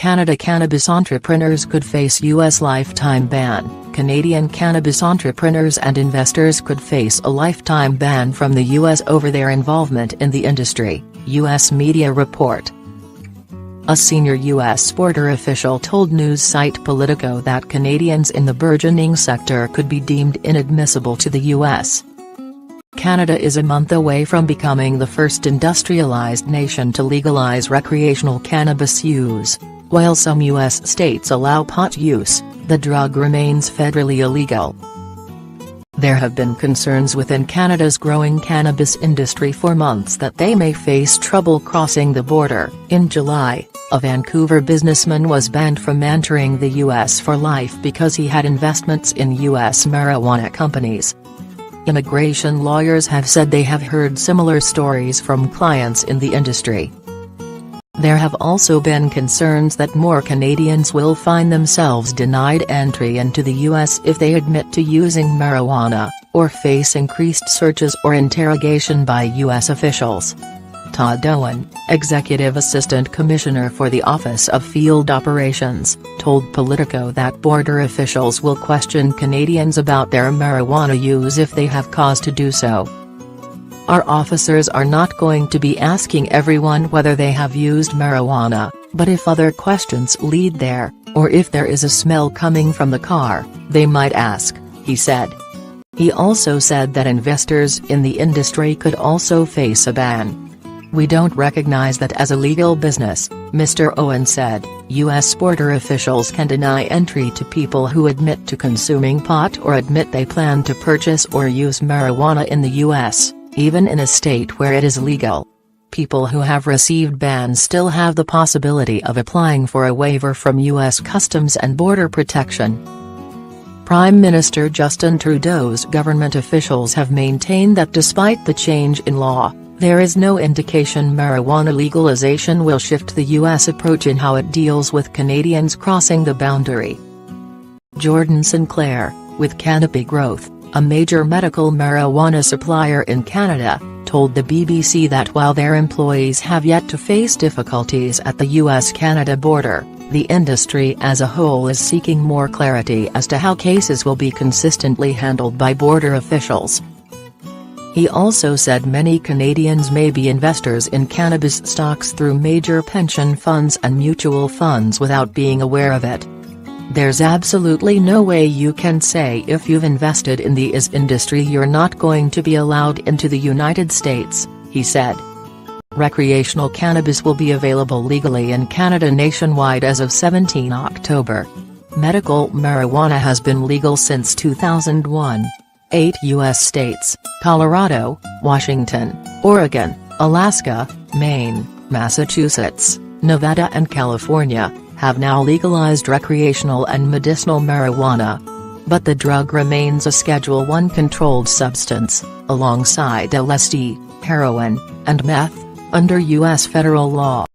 Canada cannabis entrepreneurs could face U.S. lifetime ban. Canadian cannabis entrepreneurs and investors could face a lifetime ban from the U.S. over their involvement in the industry, U.S. media report. A senior U.S. border official told news site Politico that Canadians in the burgeoning sector could be deemed inadmissible to the U.S. Canada is a month away from becoming the first industrialized nation to legalize recreational cannabis use. While some U.S. states allow pot use, the drug remains federally illegal. There have been concerns within Canada's growing cannabis industry for months that they may face trouble crossing the border. In July, a Vancouver businessman was banned from entering the U.S. for life because he had investments in U.S. marijuana companies. Immigration lawyers have said they have heard similar stories from clients in the industry. There have also been concerns that more Canadians will find themselves denied entry into the U.S. if they admit to using marijuana, or face increased searches or interrogation by U.S. officials. Todd Owen, Executive Assistant Commissioner for the Office of Field Operations, told Politico that border officials will question Canadians about their marijuana use if they have cause to do so. Our officers are not going to be asking everyone whether they have used marijuana, but if other questions lead there, or if there is a smell coming from the car, they might ask, he said. He also said that investors in the industry could also face a ban. "We don't recognize that as a legal business," Mr. Owen said. U.S. border officials can deny entry to people who admit to consuming pot or admit they plan to purchase or use marijuana in the U.S., even in a state where it is legal. People who have received bans still have the possibility of applying for a waiver from U.S. Customs and Border Protection. Prime Minister Justin Trudeau's government officials have maintained that despite the change in law, there is no indication marijuana legalization will shift the U.S. approach in how it deals with Canadians crossing the boundary. Jordan Sinclair, with Canopy Growth, a major medical marijuana supplier in Canada, told the BBC that while their employees have yet to face difficulties at the US-Canada border, the industry as a whole is seeking more clarity as to how cases will be consistently handled by border officials. He also said many Canadians may be investors in cannabis stocks through major pension funds and mutual funds without being aware of it. "There's absolutely no way you can say if you've invested in the industry you're not going to be allowed into the United States," he said. Recreational cannabis will be available legally in Canada nationwide as of 17 October. Medical marijuana has been legal since 2001. 8 U.S. states, Colorado, Washington, Oregon, Alaska, Maine, Massachusetts, Nevada and California, have now legalized recreational and medicinal marijuana. But the drug remains a Schedule I controlled substance, alongside LSD, heroin, and meth, under U.S. federal law.